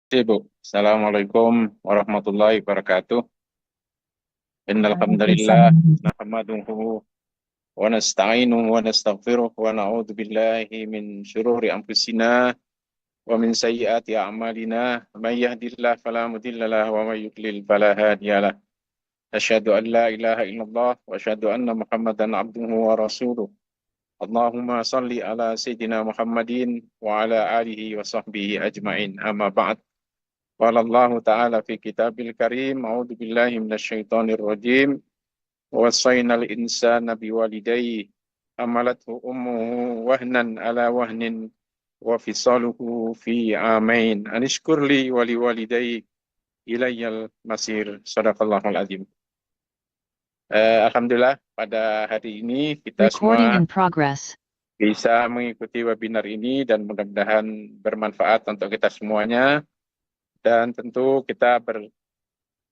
Bu. Assalamualaikum warahmatullahi wabarakatuh. Innal hamdalillah Waalaikumsalam. nahmaduhu wa nasta'inuhu wa nastaghfiruh wa na'udzu billahi min syururi anfusina wa min sayyiati a'malina. May yahdihillahu fala mudilla lahu wa may yudlil fala hadiyalah. Asyhadu an la ilaha illallah wa asyhadu anna Muhammadan abduhu wa rasuluh. Allahumma salli ala sayyidina Muhammadin wa ala alihi wa sahbihi ajma'in. Amma ba'd. Qala Allah Ta'ala fi kitabil karim, a'udzu billahi minasyaitonir rajim, wasainal insana biwalidayhi hamalathu ummuhu wahnan ala wahnin wa fisaluhu fi amain anishkur li wa liwalidayhi ilayyal masir. Shadaqallahul azim. Alhamdulillah pada hari ini kita Recording semua in progress. bisa mengikuti webinar ini dan mudah-mudahan bermanfaat untuk kita semuanya, dan tentu kita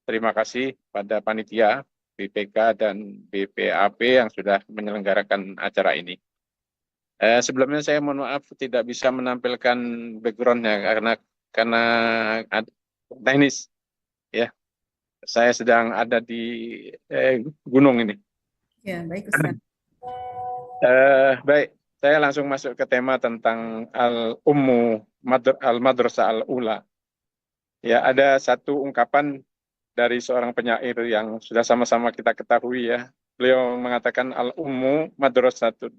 terima kasih pada panitia BPK dan BPAP yang sudah menyelenggarakan acara ini. Sebelumnya saya mohon maaf tidak bisa menampilkan backgroundnya karena teknis, ya. Saya sedang ada di gunung ini. Ya, baik Ustaz. Baik, saya langsung masuk ke tema tentang al-madrasah al-ula. Ya, ada satu ungkapan dari seorang penyair yang sudah sama-sama kita ketahui, ya. Beliau mengatakan al-ummu madrasatun.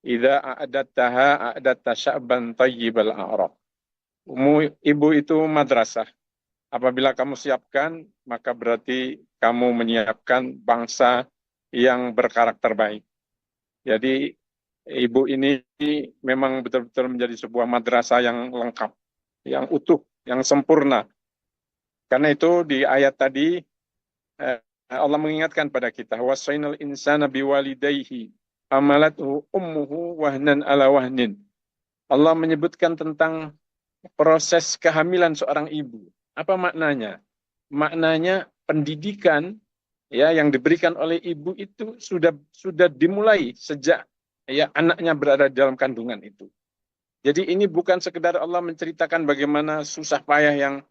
Idza a'adattaha a'adatta sya'ban thayyibal a'raq. Ibu itu madrasah. Apabila kamu siapkan, maka berarti kamu menyiapkan bangsa yang berkarakter baik. Jadi ibu ini memang betul-betul menjadi sebuah madrasah yang lengkap, yang utuh, yang sempurna. Karena itu di ayat tadi Allah mengingatkan pada kita, wasainal insana biwalidayhi amalathu ummuhu wahnan ala wahnin. Allah menyebutkan tentang proses kehamilan seorang ibu. Apa maknanya? Maknanya pendidikan, ya, yang diberikan oleh ibu itu sudah dimulai sejak, ya, anaknya berada di dalam kandungan itu. Jadi ini bukan sekedar Allah menceritakan bagaimana susah payah yang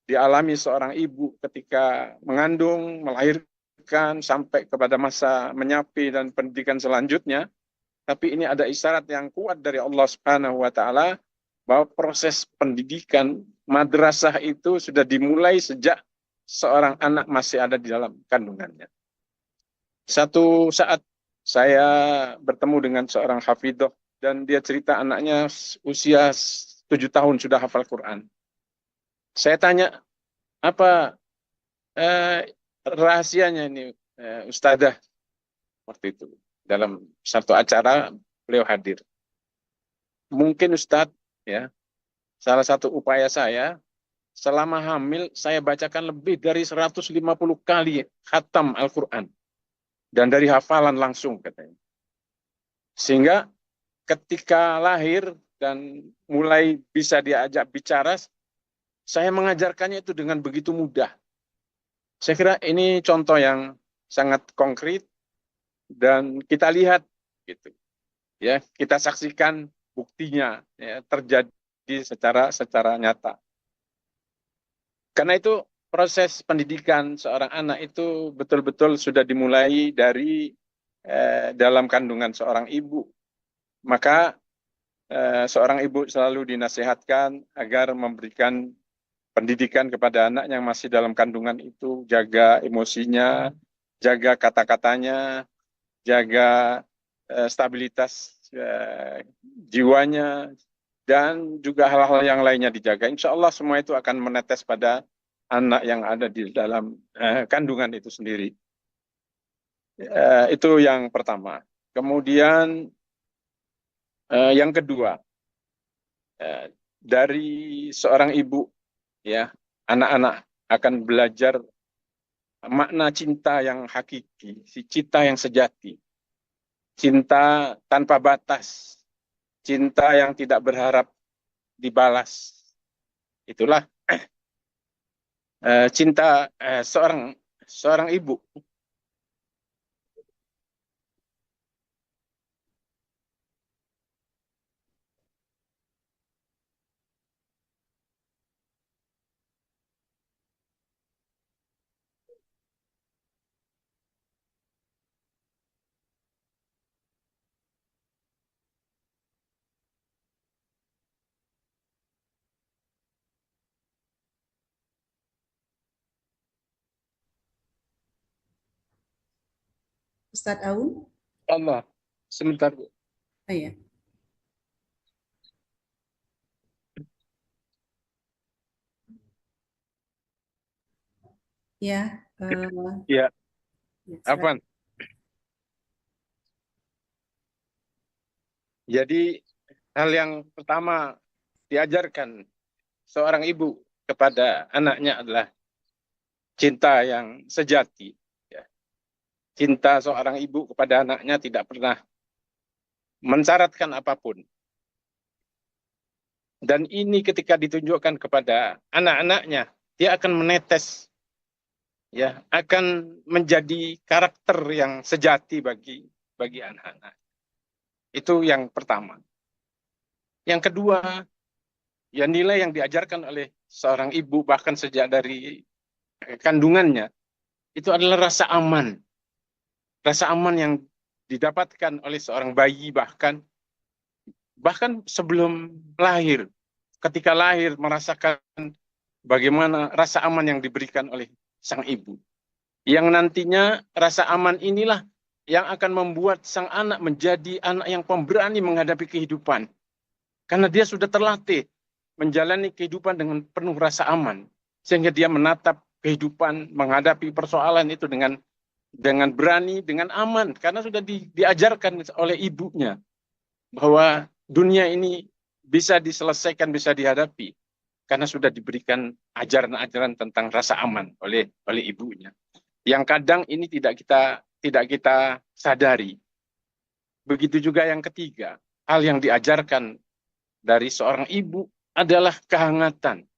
dialami seorang ibu ketika mengandung, melahirkan, sampai kepada masa menyapih dan pendidikan selanjutnya. Tapi ini ada isyarat yang kuat dari Allah Subhanahu wa Ta'ala bahwa proses pendidikan madrasah itu sudah dimulai sejak seorang anak masih ada di dalam kandungannya. Satu saat saya bertemu dengan seorang hafidhoh dan dia cerita anaknya usia 7 tahun sudah hafal Quran. Saya tanya, apa rahasianya ini, Ustadzah? Waktu itu dalam satu acara beliau hadir. Mungkin Ustadz, ya, salah satu upaya saya selama hamil saya bacakan lebih dari 150 kali khatam Al-Quran dan dari hafalan langsung, katanya. Sehingga ketika lahir dan mulai bisa diajak bicara, saya mengajarkannya itu dengan begitu mudah. Saya kira ini contoh yang sangat konkret dan kita lihat gitu, ya, kita saksikan buktinya, ya, terjadi secara nyata. Karena itu proses pendidikan seorang anak itu betul-betul sudah dimulai dari dalam kandungan seorang ibu. Maka seorang ibu selalu dinasihatkan agar memberikan pendidikan kepada anak yang masih dalam kandungan itu, jaga emosinya, jaga kata-katanya, jaga stabilitas jiwanya, dan juga hal-hal yang lainnya dijaga. Insya Allah semua itu akan menetes pada anak yang ada di dalam kandungan itu sendiri. Itu yang pertama. Kemudian yang kedua, dari seorang ibu, ya, anak-anak akan belajar makna cinta yang hakiki, si cinta yang sejati, cinta tanpa batas, cinta yang tidak berharap dibalas. Itulah cinta seorang ibu. Ustadz Aun? Allah, sebentar Bu. Oh ya. Ya, Ya, ya, silakan. Afwan. Jadi hal yang pertama diajarkan seorang ibu kepada anaknya adalah cinta yang sejati. Ya. Cinta seorang ibu kepada anaknya tidak pernah mensyaratkan apapun. Dan ini ketika ditunjukkan kepada anak-anaknya, dia akan menetes, ya, akan menjadi karakter yang sejati bagi anak-anak. Itu yang pertama. Yang kedua, ya nilai yang diajarkan oleh seorang ibu bahkan sejak dari kandungannya itu adalah rasa aman. Rasa aman yang didapatkan oleh seorang bayi bahkan sebelum lahir. Ketika lahir merasakan bagaimana rasa aman yang diberikan oleh sang ibu. Yang nantinya rasa aman inilah yang akan membuat sang anak menjadi anak yang pemberani menghadapi kehidupan. Karena dia sudah terlatih menjalani kehidupan dengan penuh rasa aman. Sehingga dia menatap kehidupan, menghadapi persoalan itu dengan berani, dengan aman. Karena sudah diajarkan oleh ibunya bahwa dunia ini bisa diselesaikan, bisa dihadapi. Karena sudah diberikan ajaran-ajaran tentang rasa aman oleh ibunya. Yang kadang ini tidak kita sadari. Begitu juga yang ketiga, hal yang diajarkan dari seorang ibu adalah kehangatan.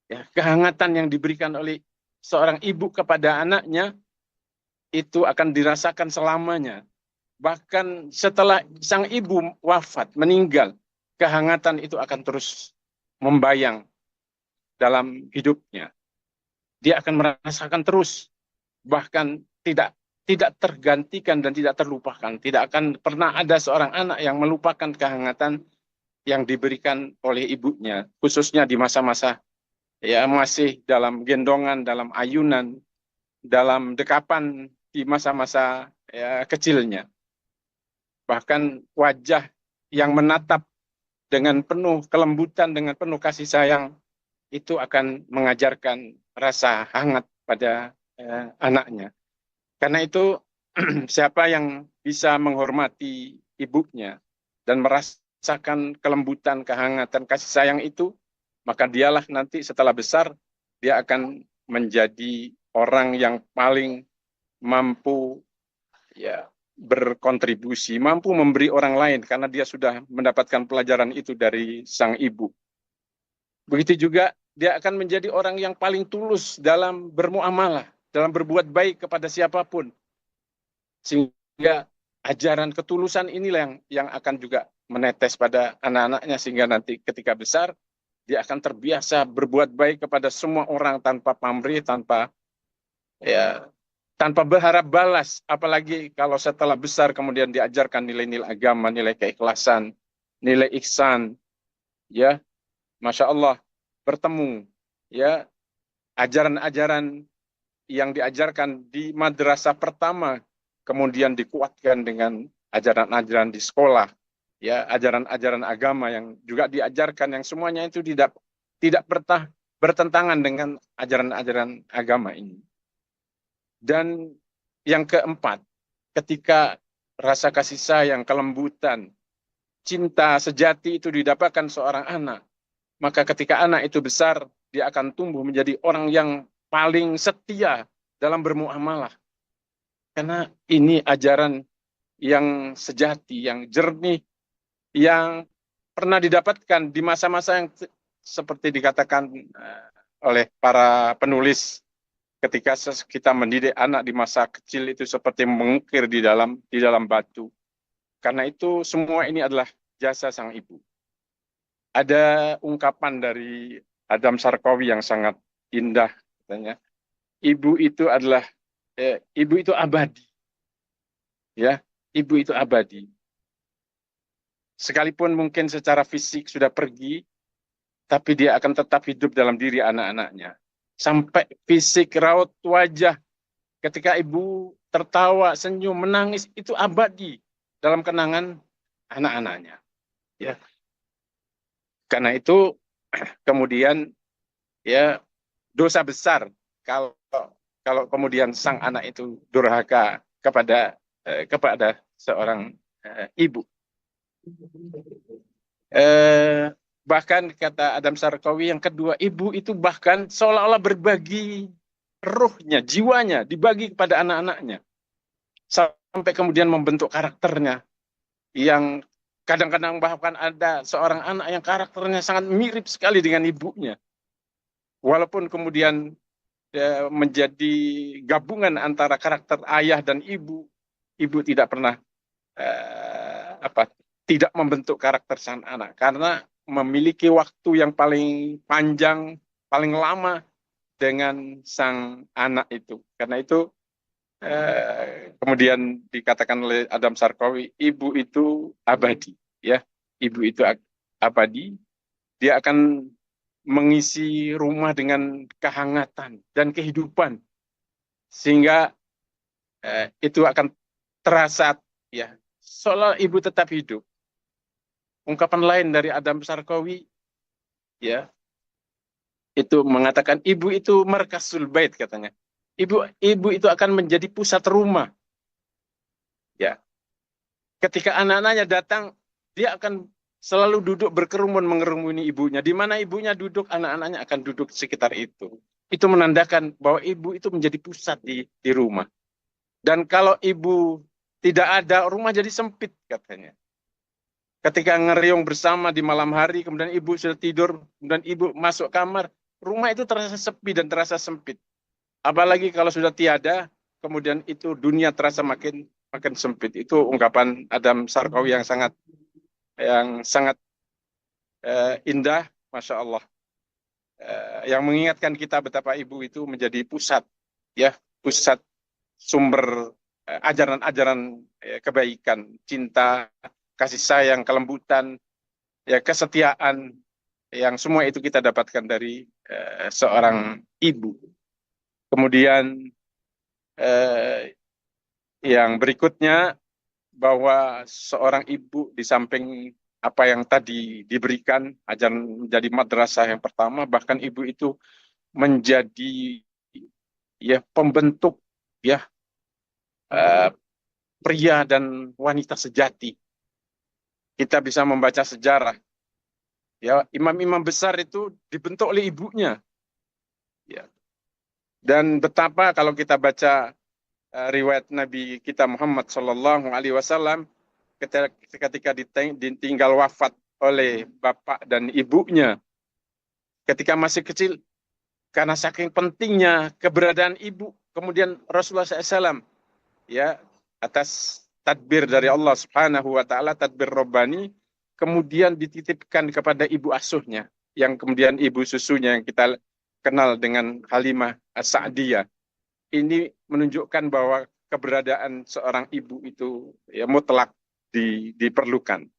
Ya, kehangatan yang diberikan oleh seorang ibu kepada anaknya itu akan dirasakan selamanya. Bahkan setelah sang ibu wafat, meninggal, kehangatan itu akan terus membayang dalam hidupnya. Dia akan merasakan terus, bahkan tidak tergantikan dan tidak terlupakan. Tidak akan pernah ada seorang anak yang melupakan kehangatan yang diberikan oleh ibunya, khususnya di masa-masa ya masih dalam gendongan, dalam ayunan, dalam dekapan di masa-masa ya, kecilnya. Bahkan wajah yang menatap dengan penuh kelembutan, dengan penuh kasih sayang, itu akan mengajarkan rasa hangat pada anaknya. Karena itu siapa yang bisa menghormati ibunya dan merasakan kelembutan, kehangatan, kasih sayang itu, maka dialah nanti setelah besar, dia akan menjadi orang yang paling mampu ya berkontribusi, mampu memberi orang lain karena dia sudah mendapatkan pelajaran itu dari sang ibu. Begitu juga dia akan menjadi orang yang paling tulus dalam bermuamalah, dalam berbuat baik kepada siapapun. Sehingga ajaran ketulusan inilah yang akan juga menetes pada anak-anaknya sehingga nanti ketika besar dia akan terbiasa berbuat baik kepada semua orang tanpa pamrih, ya tanpa berharap balas, apalagi kalau setelah besar kemudian diajarkan nilai-nilai agama, nilai keikhlasan, nilai ihsan, ya, masya Allah, bertemu, ya, ajaran-ajaran yang diajarkan di madrasah pertama, kemudian dikuatkan dengan ajaran-ajaran di sekolah, ya, ajaran-ajaran agama yang juga diajarkan, yang semuanya itu tidak pernah bertentangan dengan ajaran-ajaran agama ini. Dan yang keempat, ketika rasa kasih sayang, kelembutan, cinta sejati itu didapatkan seorang anak, maka ketika anak itu besar, dia akan tumbuh menjadi orang yang paling setia dalam bermuamalah. Karena ini ajaran yang sejati, yang jernih, yang pernah didapatkan di masa-masa yang seperti dikatakan oleh para penulis ketika kita mendidik anak di masa kecil itu seperti mengukir di dalam batu. Karena itu semua ini adalah jasa sang ibu. Ada ungkapan dari Adam Sarkowi yang sangat indah katanya. Ibu itu abadi. Ya, ibu itu abadi. Sekalipun mungkin secara fisik sudah pergi, tapi dia akan tetap hidup dalam diri anak-anaknya. Sampai fisik, raut wajah ketika ibu tertawa, senyum, menangis itu abadi dalam kenangan anak-anaknya. Ya, karena itu kemudian ya dosa besar kalau kalau kemudian sang anak itu durhaka kepada seorang ibu. Eh, Bahkan kata Adam Sarkawi yang kedua, ibu itu bahkan seolah-olah berbagi ruhnya, jiwanya, dibagi kepada anak-anaknya. Sampai kemudian membentuk karakternya. Yang kadang-kadang bahkan ada seorang anak yang karakternya sangat mirip sekali dengan ibunya. Walaupun kemudian menjadi gabungan antara karakter ayah dan ibu tidak pernah tidak membentuk karakter sang anak karena memiliki waktu yang paling panjang, paling lama dengan sang anak itu. Karena itu kemudian dikatakan oleh Adam Sarkawi, ibu itu abadi, ya, ibu itu abadi. Dia akan mengisi rumah dengan kehangatan dan kehidupan, sehingga itu akan terasa, ya, seolah ibu tetap hidup. Ungkapan lain dari Adam Sarkawi, ya, itu mengatakan ibu itu markasul bait katanya. Ibu itu akan menjadi pusat rumah. Ya. Ketika anak-anaknya datang, dia akan selalu duduk berkerumun mengerumuni ibunya. Di mana ibunya duduk, anak-anaknya akan duduk sekitar itu. Itu menandakan bahwa ibu itu menjadi pusat di rumah. Dan kalau ibu tidak ada, rumah jadi sempit katanya. Ketika ngeriung bersama di malam hari, kemudian ibu sudah tidur, kemudian ibu masuk kamar, rumah itu terasa sepi dan terasa sempit. Apalagi kalau sudah tiada, kemudian itu dunia terasa makin sempit. Itu ungkapan Adam Sarkawi yang sangat indah, Masya Allah. Yang mengingatkan kita betapa ibu itu menjadi pusat, ya, pusat sumber ajaran-ajaran kebaikan, cinta, kasih sayang, kelembutan, ya, kesetiaan, yang semua itu kita dapatkan dari seorang ibu. Kemudian yang berikutnya, bahwa seorang ibu di samping apa yang tadi diberikan, ajaran menjadi madrasah yang pertama, bahkan ibu itu menjadi, ya, pembentuk, ya, pria dan wanita sejati. Kita bisa membaca sejarah, ya, imam-imam besar itu dibentuk oleh ibunya, ya. Dan betapa kalau kita baca riwayat Nabi kita Muhammad SAW, ketika ditinggal wafat oleh bapak dan ibunya ketika masih kecil, karena saking pentingnya keberadaan ibu, kemudian Rasulullah SAW, ya, atas tadbir dari Allah Subhanahu wa Ta'ala, tadbir Rabbani, kemudian dititipkan kepada ibu asuhnya, yang kemudian ibu susunya yang kita kenal dengan Halimah As-Sa'diyah. Ini menunjukkan bahwa keberadaan seorang ibu itu, ya, mutlak diperlukan.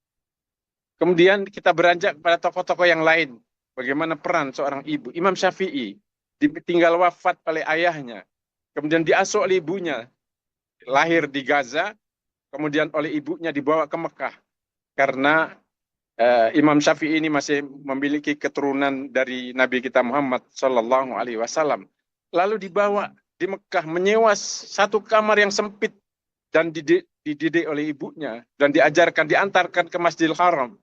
Kemudian kita beranjak pada tokoh-tokoh yang lain. Bagaimana peran seorang ibu. Imam Syafi'i ditinggal wafat oleh ayahnya, kemudian diasuh oleh ibunya, lahir di Gaza, kemudian oleh ibunya dibawa ke Mekah. Karena Imam Syafi'i ini masih memiliki keturunan dari Nabi kita Muhammad SAW. Lalu dibawa di Mekah, menyewa satu kamar yang sempit dan dididik oleh ibunya dan diajarkan, diantarkan ke Masjidil Haram.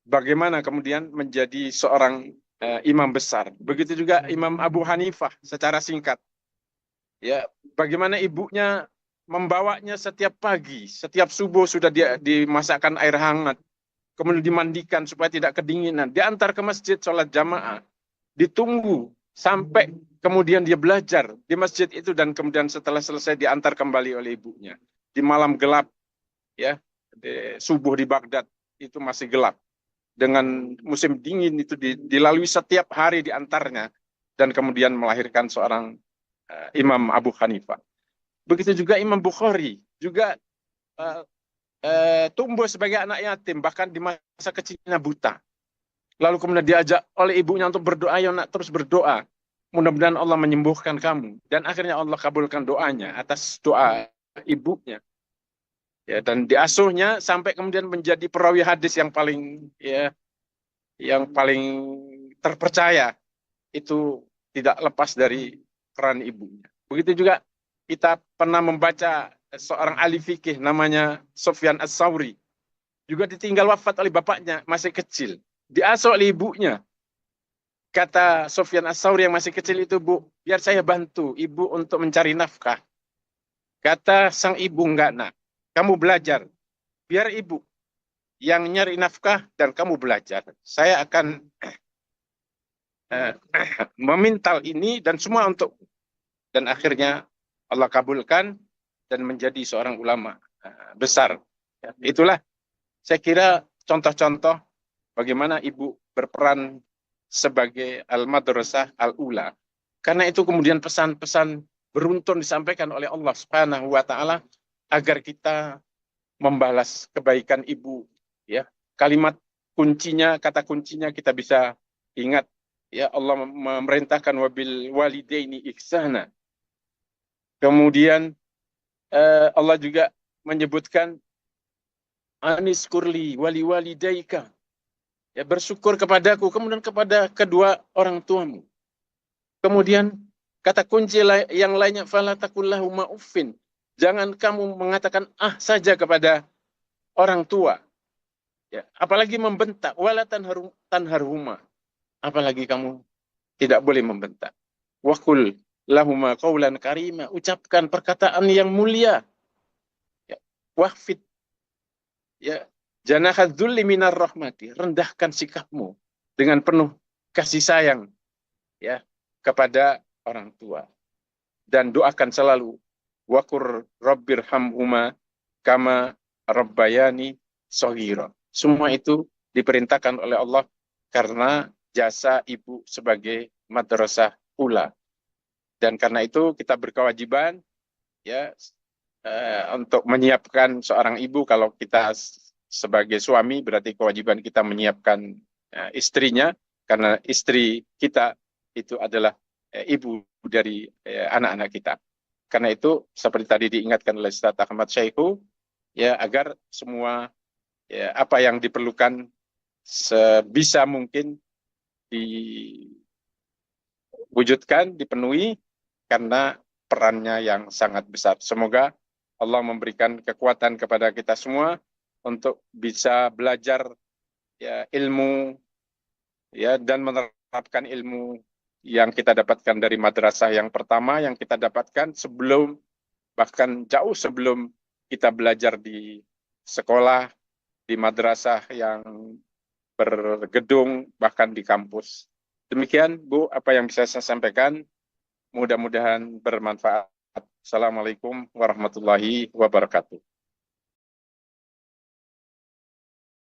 Bagaimana kemudian menjadi seorang imam besar. Begitu juga Imam Abu Hanifah secara singkat. Ya, bagaimana ibunya membawanya setiap pagi, setiap subuh sudah dimasakkan air hangat, kemudian dimandikan supaya tidak kedinginan, diantar ke masjid sholat jamaah, ditunggu sampai kemudian dia belajar di masjid itu, dan kemudian setelah selesai diantar kembali oleh ibunya. Di malam gelap, ya, subuh di Baghdad itu masih gelap. Dengan musim dingin itu dilalui setiap hari diantarnya, dan kemudian melahirkan seorang Imam Abu Hanifah. Begitu juga Imam Bukhari, juga tumbuh sebagai anak yatim, bahkan di masa kecilnya buta. Lalu kemudian diajak oleh ibunya untuk berdoa, ayo nak terus berdoa. mudah-mudahan Allah menyembuhkan kamu. Dan akhirnya Allah kabulkan doanya atas doa ibunya. Ya, dan diasuhnya sampai kemudian menjadi perawi hadis yang paling terpercaya. Itu tidak lepas dari peran ibunya. Begitu juga kita pernah membaca seorang ahli fikih namanya Sufyan Ats-Tsauri. Juga ditinggal wafat oleh bapaknya, masih kecil. Diasuh oleh ibunya. Kata Sufyan Ats-Tsauri yang masih kecil itu, Bu, biar saya bantu ibu untuk mencari nafkah. Kata sang ibu, enggak nak, kamu belajar. Biar ibu yang nyari nafkah dan kamu belajar. Saya akan memintal ini dan semua untuk. Dan akhirnya Allah kabulkan dan menjadi seorang ulama besar. Itulah saya kira contoh-contoh bagaimana ibu berperan sebagai al-madrasah al-ula. Karena itu kemudian pesan-pesan beruntun disampaikan oleh Allah Subhanahu wa taala agar kita membalas kebaikan ibu, ya. Kalimat kuncinya, kata kuncinya kita bisa ingat, ya, Allah memerintahkan wabil walidaini ihsana. Kemudian Allah juga menyebutkan anis kurli wali walidaika, ya, bersyukur kepadaku, kemudian kepada kedua orang tuamu. Kemudian kata kunci yang lainnya, fala takullahu ma'uffin, jangan kamu mengatakan saja kepada orang tua, ya, apalagi membentak, wala tanharhuma, apalagi kamu tidak boleh membentak. Waqul lahuma qaulan karima, ucapkan perkataan yang mulia, ya. Wahfid, ya, janahadzulli minar rahmati, rendahkan sikapmu dengan penuh kasih sayang, ya, kepada orang tua. Dan doakan selalu, waqur rabbirhamhuma kama rabbayani shaghira. Semua itu diperintahkan oleh Allah karena jasa ibu sebagai madrasah ula. Dan karena itu kita berkewajiban, ya, untuk menyiapkan seorang ibu. Kalau kita sebagai suami berarti kewajiban kita menyiapkan istrinya, karena istri kita itu adalah ibu dari anak-anak kita. Karena itu seperti tadi diingatkan oleh Ustaz Ahmad Syaihu, ya, agar semua, ya, apa yang diperlukan sebisa mungkin diwujudkan, dipenuhi, karena perannya yang sangat besar. Semoga Allah memberikan kekuatan kepada kita semua untuk bisa belajar, ya, ilmu, ya, dan menerapkan ilmu yang kita dapatkan dari madrasah yang pertama yang kita dapatkan sebelum, bahkan jauh sebelum kita belajar di sekolah, di madrasah yang bergedung, bahkan di kampus. Demikian, Bu, apa yang bisa saya sampaikan. Mudah-mudahan bermanfaat. Assalamualaikum warahmatullahi wabarakatuh.